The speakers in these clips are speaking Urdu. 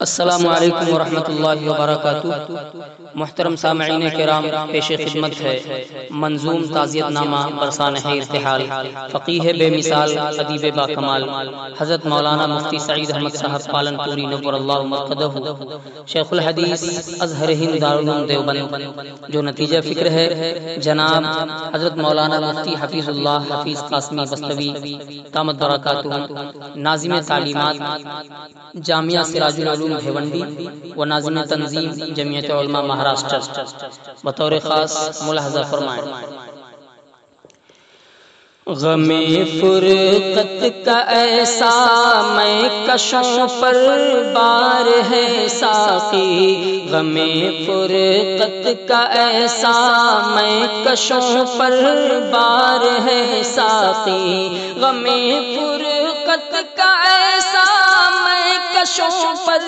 السلام علیکم ورحمۃ اللہ وبرکاتہ۔ محترم سامعین کرام، پیش خدمت ہے منظوم تعزیت نامہ برسانہ ارتحال فقیہ بے مثال ادیب با کمال حضرت مولانا مفتی سعید احمد صاحب پالن پوری نور اللہ مرقدہ، شیخ الحدیث ازہر ہند دارالعلوم دیوبند، جو نتیجہ فکر ہے جناب حضرت مولانا مفتی حفیظ اللہ حفیظ قاسمی بستوی دامت برکاتہ، ناظم تعلیمات جامعہ سراج العلوم بھیونڈی و ناظم تنظیم جمعیت علماء مہاراشٹر، بطور خاص ملاحظہ فرمائیں۔ غم فرقت کا ایسا میں کشوں پر بار ہے ساقی، غم فرقت کا ایسا میں کشوں پر بار ہے ساقی، غم فرقت کا ایسا میں کشوں پر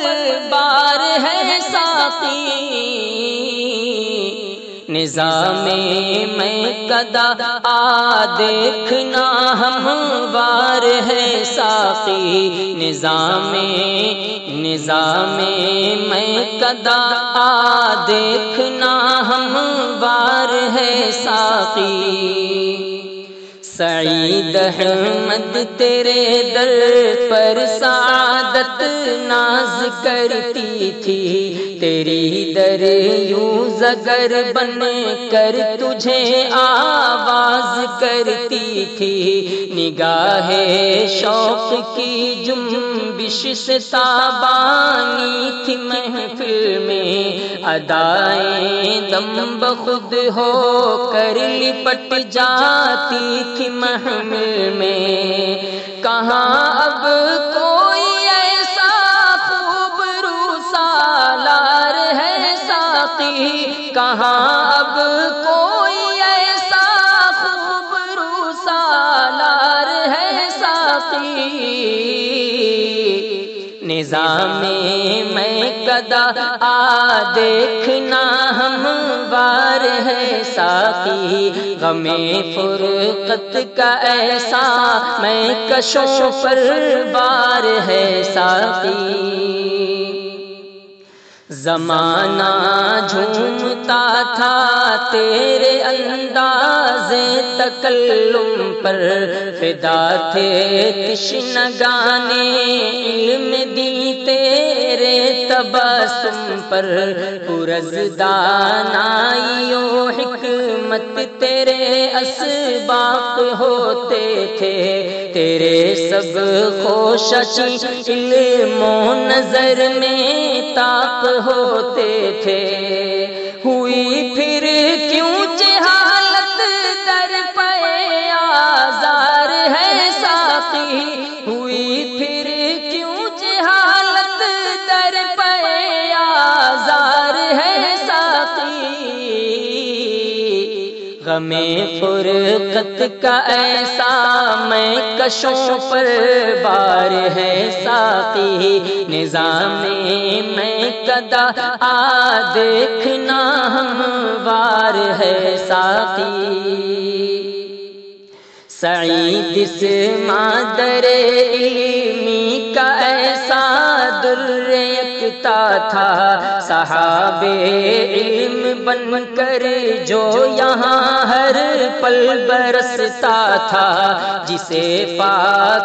بار ہے ساقی، نظام میں قدا دیکھنا ہموار ہے ساقی، نظام میں قدا دیکھنا ہموار ہے ساقی، سعید احمد تیرے در پر سعادت ناز کرتی تھی، تیری در یوں زگر بن کر تجھے آواز کرتی تھی، نگاہ شوق کی جنبش سے تابانی تھی محفل میں، ادائیں دم بخود ہو کر لپٹ جاتی تھی محمل میں، کہاں اب کوئی ایسا خوبرو سالار ہے ساقی، کہاں اب کوئی ایسا خوبرو سالار ہے ساقی، نظام میں قدا دیکھنا ہموار ہے ساقی، غم فرقت کا ایسا میں کشوں پر بار ہے ساقی، زمانہ جھومتا تھا تیرے انداز تکلم پر، فدا تھے تشنگانے علم دی تیرے تبسم پر، پرز دانائی و حکمت تیرے اسباق ہوتے تھے، تیرے سب خوشش علم و نظر میں طاق ہوتے تھے، ہوئی پھر کیوں جہالت در پہ آزار ہے ساقی، ہوئی پھر کیوں جہالت در پہ آزار ہے ساقی، غم فرقت کا ایسا میں کشوں پر بار ہے ساقی، نظام میں قدا دیکھنا ہموار ہے ساقی، سعید اس مادر علمی کا ایسا در یکتا تھا، صحاب علم بن کر جو یہاں ہر پل برستا تھا، جسے پا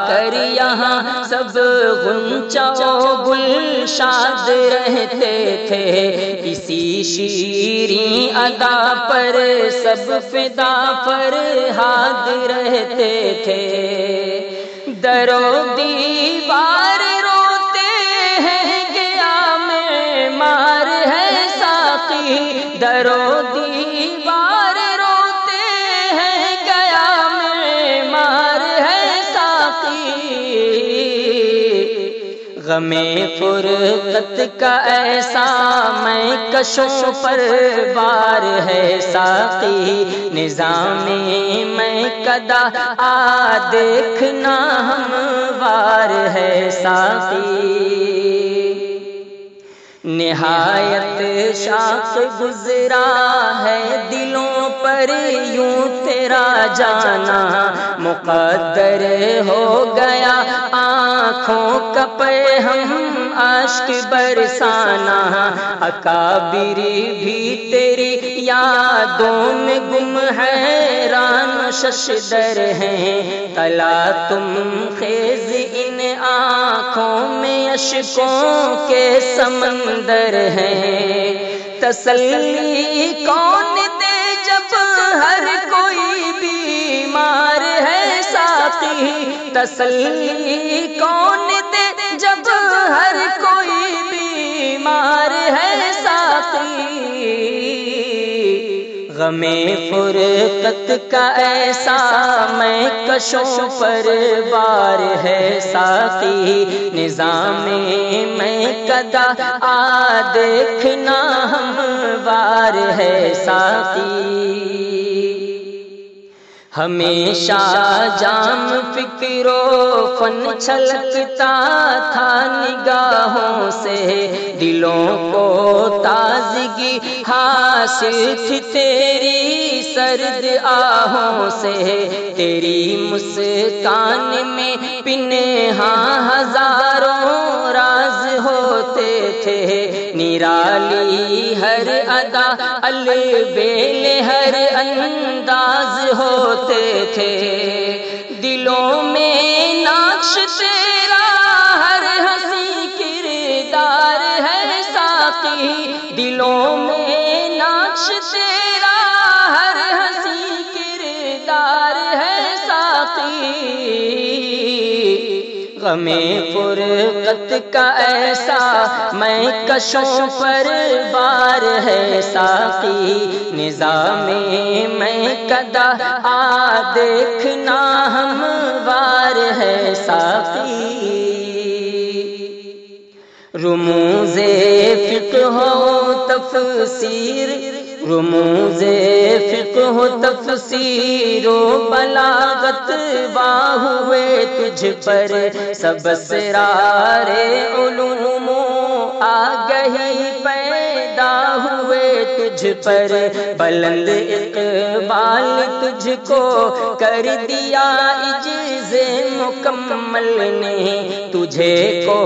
کر یہاں سب غنچہ و گل شاد رہتے تھے، اسی شیریں ادا پر سب فدا فرہاد رہتے تھے، درو دیوار روتے ہیں گیا میں مار ہے ساقی، درو دیوار روتے ہیں گیا میں مار ہے ساقی، غم فرقت کا ایسا میں کشوں پر بار ہے ساقی، نظام میں قدا دیکھنا ہموار ہے ساقی، نہایت شاخ گزرا ہے دلوں پر یوں تیرا جانا، مقدر ہو گیا آنکھوں کا پہ ہم اشک برسانا، اکابر بھی تیری یادوں میں گم حیران ششدر ہیں، تلا تم خیز ان آنکھوں میں اشکوں کے سمندر ہیں، تسلی کون دے جب ہر کوئی بیمار ہے ساقی، تسلی کون دے جب ہر کوئی بیمار ہے ساقی، غم فرقت کا ایسا میں کشوں پر بار ہے ساقی، نظام میں کدا آ دیکھنا ہموار ہے ساقی، ہمیشہ جام فکر و فن چھلکتا تھا نگاہوں سے، دلوں کو تازگی حاصل تھی تیری سرد آہوں سے، تیری مسکان میں پنہاں ہزاروں راز ہوتے تھے، نرالی ہر ادا البیل ہر انداز ہوتے تھے، دلوں میں نقش تیرا ہر ہنسی کردار ہے ساقی، دلوں میں نقش تیرا ہر ہنسی کردار ہے ساقی، غم فرقت کا ایسا میں کشوں پر بار ہے ساقی، نظام میں کدا آ دیکھنا ہموار ہے ساقی، رموز فقہ و تفسیر، رموز فقہ و تفسیر و بلاغت واہ ہوئے تجھ پر، سب اسرار علوم و آگہی پیدا ہوئے تجھ پر، بلند اقبال تجھ کو کر دیا عجز مکمل نے، تجھے کو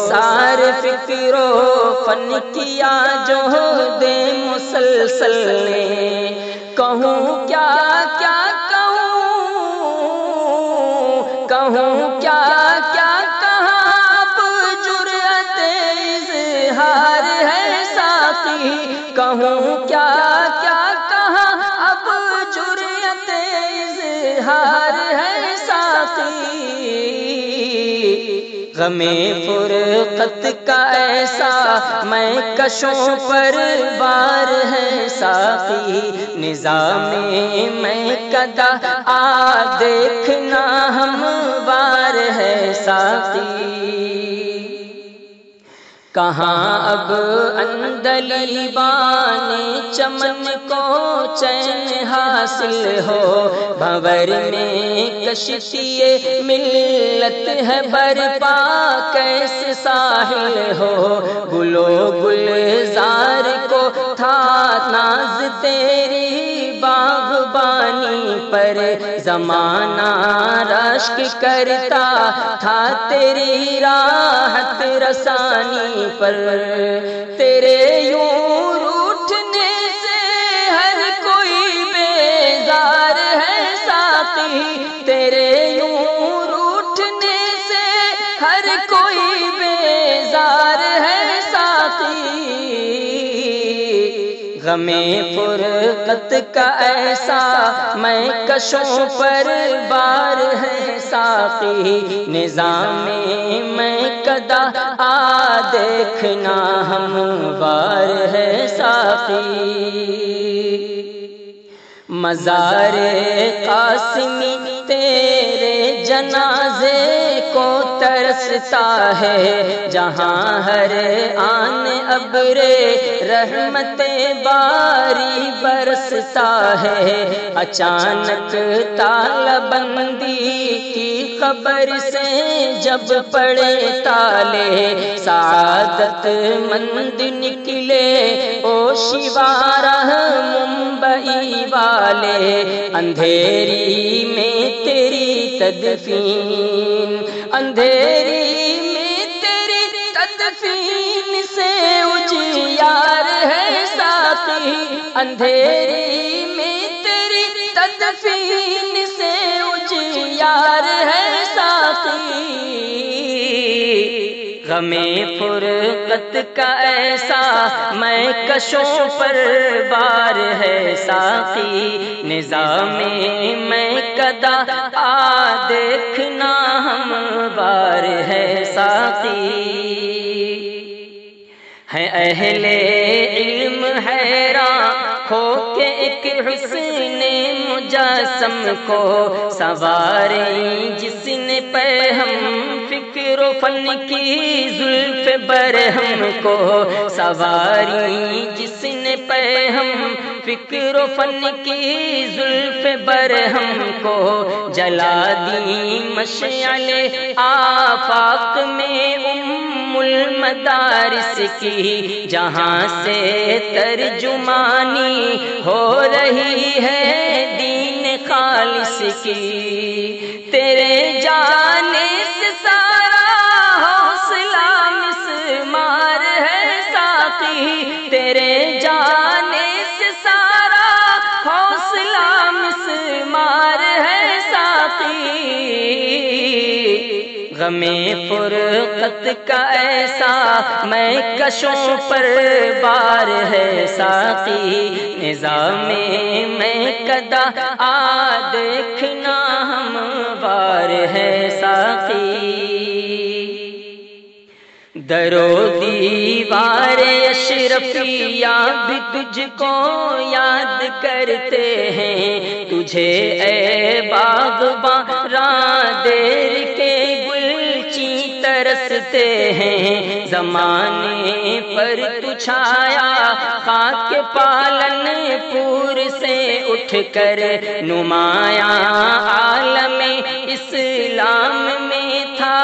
سار فکر و فن کیا جہد مسلسل نے، کہوں کیا کیا کہوں کیا کیا کہاں اب جرأت اظہار ہے ساقی، کہوں کیا کیا کہاں اب جرأت اظہار ہے ساقی، غم فرقت کا ایسا میں کشوں پر بار ہے ساقی، نظام میں کدا آ دیکھنا ہموار ہے ساقی، کہاں اب عندلیبان چمن کو چین حاصل ہو، بھنور میں کشتی ملت ہے برپا کیسے ساحل ہو، گلو گلزار کو تھا ناز تیری باغبانی پر، زمانہ رشک کرتا تھا تیری راحت رسانی پر، تیرے یوں روٹھنے سے ہر کوئی بیزار ہے ساقی، تیرے یوں روٹھنے سے ہر کوئی بیزار ہے ساقی، غم فرقت کا ایسا میں کشوں پر بار ہے ساقی، نظام میں کدا آ دیکھنا ہموار ہے ساقی، مزار قاسمی تیرے جنازے کو ترستا ہے، جہاں ہر آن ابر رحمت باری برستا ہے، اچانک تالا بندی کی خبر سے جب پڑے تالے، سعادت مند نکلے او شیوارہ ممبئی والے، اندھیری میں تیری تدفین، اندھیری میں تیری تدفین تدفین سے اجیار ہے ساقی، اندھیری میں تیری تدفین سے اجیار ہے ساقی، غم فرقت کا ایسا میں کشوں پر بار ہے ساقی، نظام میں کدا آ دیکھنا ہم بار ہے ساقی، ہے اہل علم حیران کھو کے ایک حسن مجسم کو سواری، جس نے پہ ہم فکر و فن کی زلف برہم کو سواری، جس نے پہ ہم فکر و فن کی زلف برہم کو جلا دی مشعل آفاق میں ام المدارس کی، جہاں سے ترجمانی ہو رہی ہے دین خالص کی، تیرے جانے سے سارا حوصلہ مسمار ہے ساقی، تیرے جانے سے سارا حوصلہ مسمار ہے ساقی، غم فرقت کا ایسا میں کشوں پر بار ہے ساقی، نظام میں کدا آ دیکھنا ہم بار ہے ساقی، درو دیوار اشرفیہ بھی تجھ کو یاد کرتے ہیں، تجھے اے باغباں دیر کے گلچی ترستے ہیں، زمانے پر تو چھایا خاک پالن پور سے اٹھ کر، نمایاں عالم اسلام میں تھا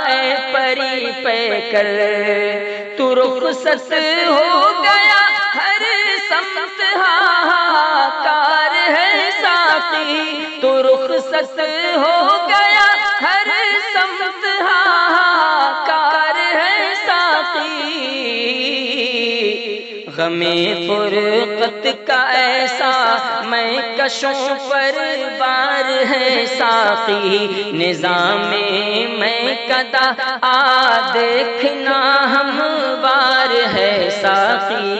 اے پری پہ کر، تو رخصت ہو گیا ہر سمت ہاکار ہے ساقی، تو رخصت ہو گیا ہر سمت ہاکار ہے ساقی، غم فرقت کا ایسا میں کشوں پر بار ہے ساقی، نظام میں کدا آ دیکھنا ہم بار ہے ساقی،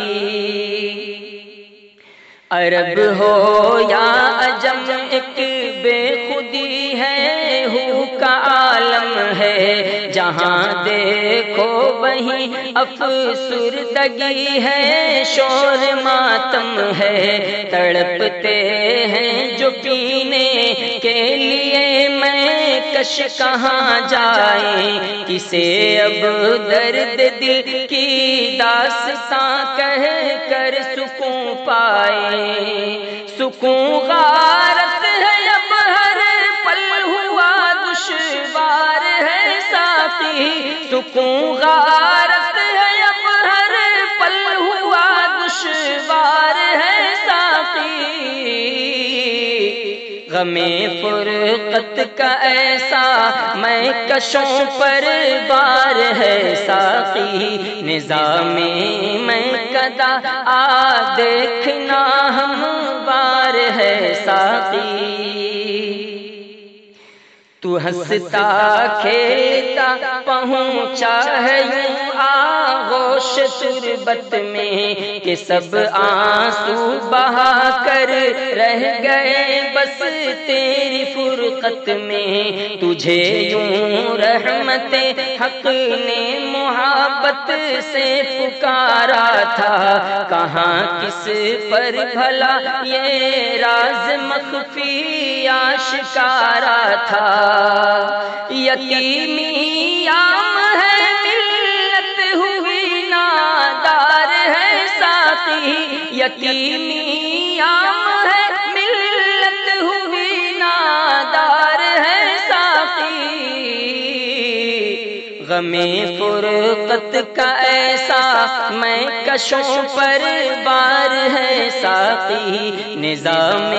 عرب ہو یا عجم ایک بے خودی ہے، ہو کا عالم ہے، جہاں دیکھو وہیں افسردگی ہے، شور ماتم ہے، تڑپتے ہیں جو پینے کے لیے میں کش کہاں جائیں، کسے اب درد دل کی داستاں کہہ کر سکون پائے، سکون غارت ہے اب ہر پل ہوا دشوار ہے ساقی، سکون غارت ہے اب ہر پل ہوا دشوار ہے ساقی، غم فرقت کا ایسا میں کشوں پر بار ہے ساقی، نظام میں کدا آ دیکھنا ہم بار ہے ساقی، تو ہنستا کھیلتا پہنچا ہے یوں آغوش تربت میں، کہ سب آنسو بہا کر رہ گئے بس تیری فرقت میں، تجھے یوں رحمت حق نے محبت سے پکارا تھا، کہاں کس پر بھلا یہ راز مخفی آشکارا تھا، یتیمی عام ہے ملت ہوئی نادار ہے ساقی، یتیمی عام ہے ملت ہوئی نادار ہے ساقی، غم فرقت کا ایسا میں کشوں پر بار ہے ساقی، نظام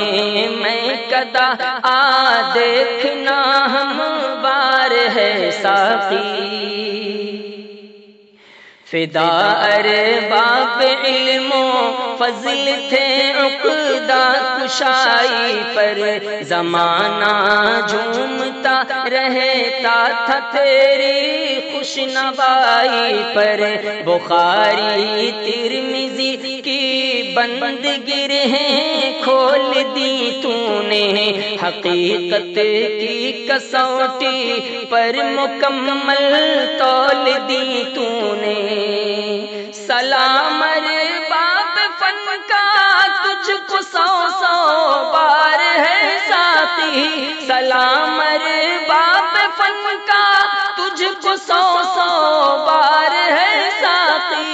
میں کدا آ دیکھنا ہم بار ہے ساقی، فدا ارباب علم و فضل تھے عقدہ کشائی پر، زمانہ جھومتا رہتا تھا تیری خوش نوائی پر، بخاری ترمذی کی بند گرہیں کھول دی تو نے، حقیقت کی کسوٹی پر مکمل تول دی تو نے، سلام ارباب فن کا تجھ کو سو سو بار ہے ساتھی، سلام ارباب فن کا تجھ کو سو سو بار ہے ساتھی،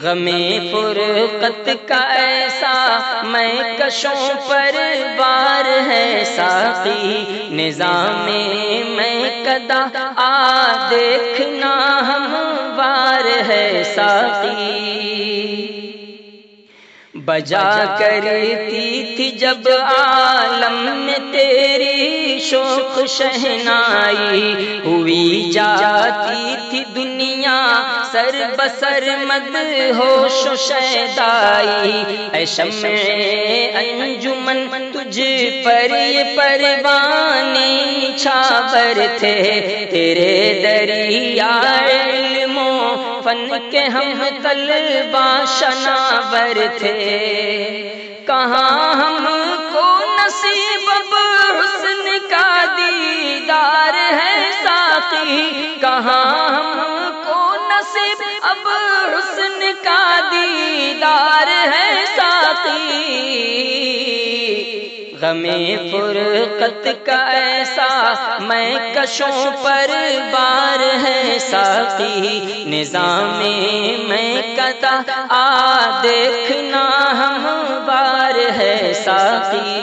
غم فرقت کا ایسا میں کشوں پر بار ہے ساقی، نظام میں کدا آ دیکھنا ہموار ہے ساقی، بجا کرتی تھی جب عالم میں تیری شوق شہنائی، ہوئی جاتی تھی دنیا سر بسر مدہوش و شیدائی، اے شمع انجمن تجھ پر یہ پروانے نچھاور تھے، تیرے دریا علم و فن کے ہم طلبہ شناور تھے، کہاں ہم کو نصیب اب حسن کا دیدار ہے ساقی، کہاں ہم کو نصیب اب حسن کا دیدار ہے ساقی، غم فرقت کا ایسا میں کشوں پر بار ہے ساقی، نظام میں کدا آ دیکھنا ہموار ہے ساقی،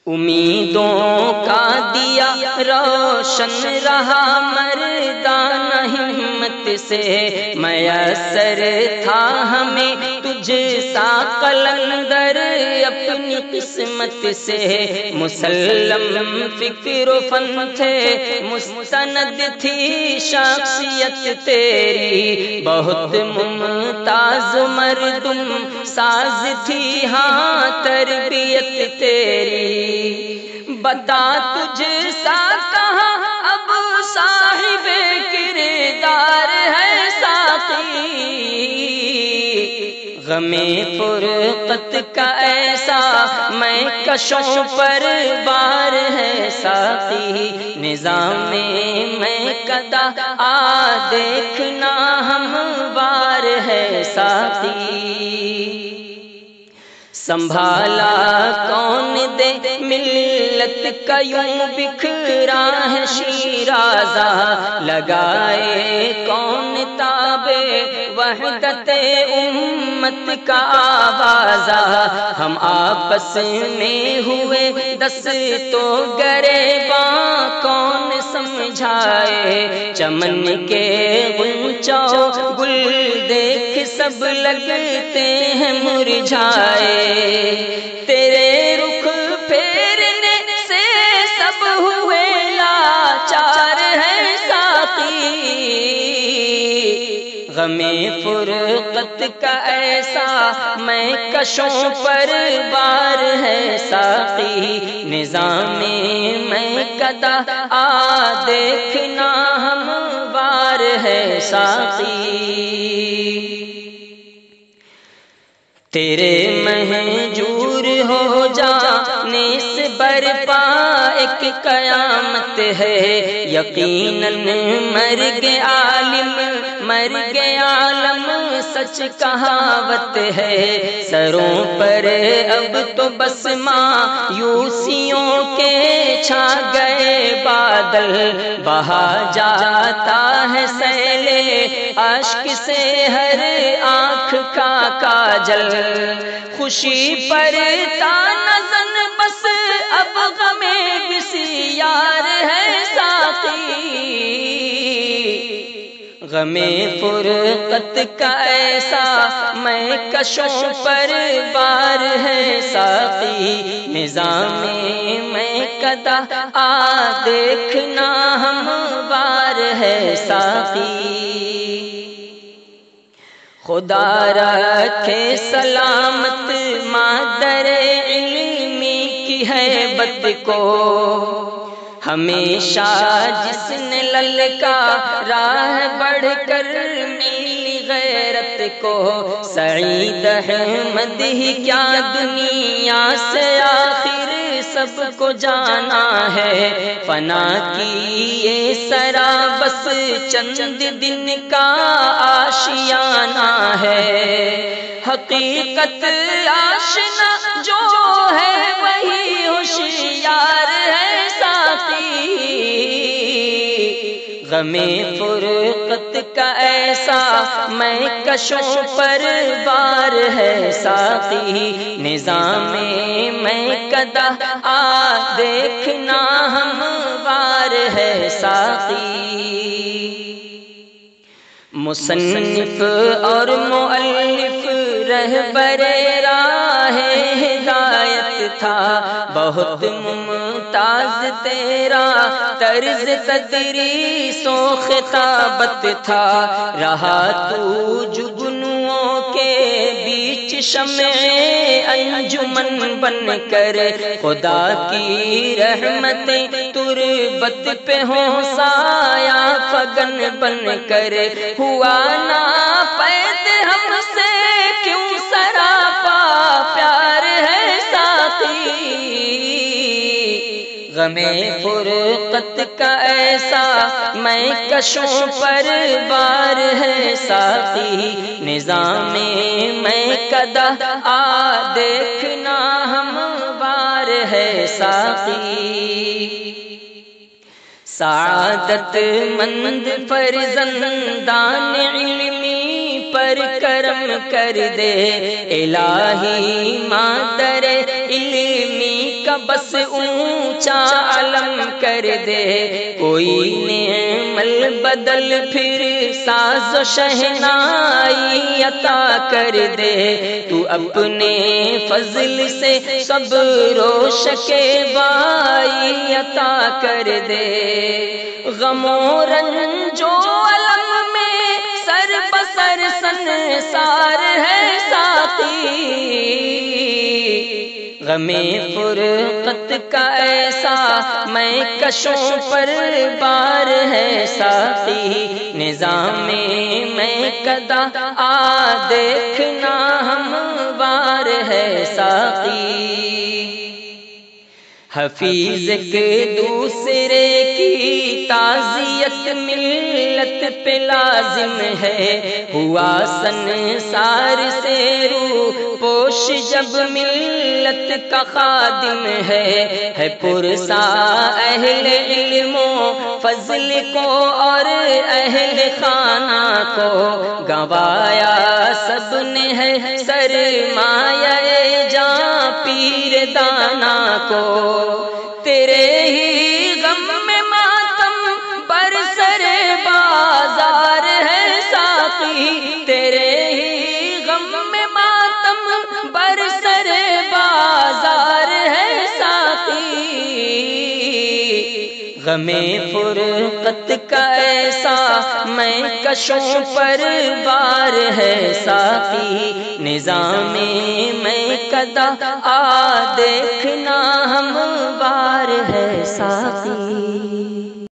امیدوں کا دیا روشن رہا مردانہ ہمت سے، میسر تھا ہمیں تجھ سا قلندر اپنی قسمت سے، مسلم فکر و فن تھے مستند تھی شخصیت تیری، بہت ممتاز مردم ساز تھی ہاں تربیت تیری، بتا تجھ سا کہاں اب صاحب کردار ہے ساقی، غم فرقت کا ایسا میں کشوں پر بار ہے ساقی، نظام میں کدا آ دیکھنا ہموار ہے ساقی، سنبھالا کون دے ملت کا یوں بکھرا ہے شیرازہ، لگائے کون تابے وحدت امت کا آوازہ، ہم آپس میں ہوئے دستو گریباں کون سمجھائے، چمن کے غنچوں گل دیکھ سب لگتے ہیں مرجھائے، تیرے رخ پھیرنے سے سب ہوئے لاچار ہے ساقی، غم فرقت کا ایسا میں کشوں پر بار ہے ساقی، نظام میں کدا آ دیکھنا ہموار ہے ساقی، تیرے مہجور ہو جانے سے برپا ایک قیامت ہے، یقیناً مرگ عالم مرگ عالم سچ کہاوت ہے، سروں پر اب تو بس مایوسیوں کے چھا گئے بادل، بہا جاتا ہے سیلے اشک سے ہر آنکھ کا کاجل، خوشی پر تانزن بس اب غم بسیار ہے ساقی، غم فرقت کا ایسا میں کشوں پر بار ہے ساقی، نظام میں کدا آ دیکھنا ہموار ہے ساقی۔ خدا رکھے سلامت مادر علمی کی ہیبت کو، ہمیشہ جس نے للکا راہ بڑھ کر ملی غیرت کو، سعید احمد ہی کیا دنیا سے آخر سب کو جانا ہے، فنا کی یہ سرا بس چند دن کا آشیانہ ہے، حقیقت آشنا جو ہے وہی ہوشیار ہے ساقی، غم فرقت کا ایسا میں کشوں پر بار ہے ساقی، نظام میں کدا آ دیکھنا ہموار ہے ساقی۔ مصنف اور مؤلف رہبر راہ ہدایت تھا، بہت ممتاز تیرا طرز تدریس و خطابت تھا، رہا تو جگنوں کے بیچ شمع انجمن بن کر، خدا کی رحمتیں تربت پہ ہوں سایہ فگن بن کر، ہوا نا پید ہم سے کیوں سراپا پیار ہے ساقی، غم فرقت کا ایسا میں کشوں پر بار ہے ساقی، نظام میں کدا آ دیکھنا ہموار ہے ساقی۔ سعادت مند فرزندان علمی پر کرم کر دے، الہی مادر علمی کا بس اونچا علم کر دے، کوئی نعم البدل پھر ساز و شہنائی عطا کر دے، تو اپنے فضل سے صبر و شکیبائی عطا کر دے، غم و رنج و الم میں سر بسر سنسار ہے ساقی، غم فرقت کا ایسا میں کشوں پر بار ہے ساقی، نظام میں کدا آ دیکھنا ہموار ہے ساقی۔ حفیظ کے دوسرے کی تعزیت ملت پہ لازم ہے، ہوا سنسار سے روح پوش جب ملت کا خادم ہے پرسا اہل علم و فضل کو اور اہل خانہ کو، گوایا سب نے ہے سرمایہ جاں پیر دانا کو، تیرے ہی غم میں ماتم برسر بازار ہے ساقی، تیرے ہی غم میں ماتم برسر بازار ہے ساقی، غم فرقت کا ایسا میں کشوں پر بار ہے ساقی، نظام میں کدا آ دیکھنا ہموار ہے ساقی۔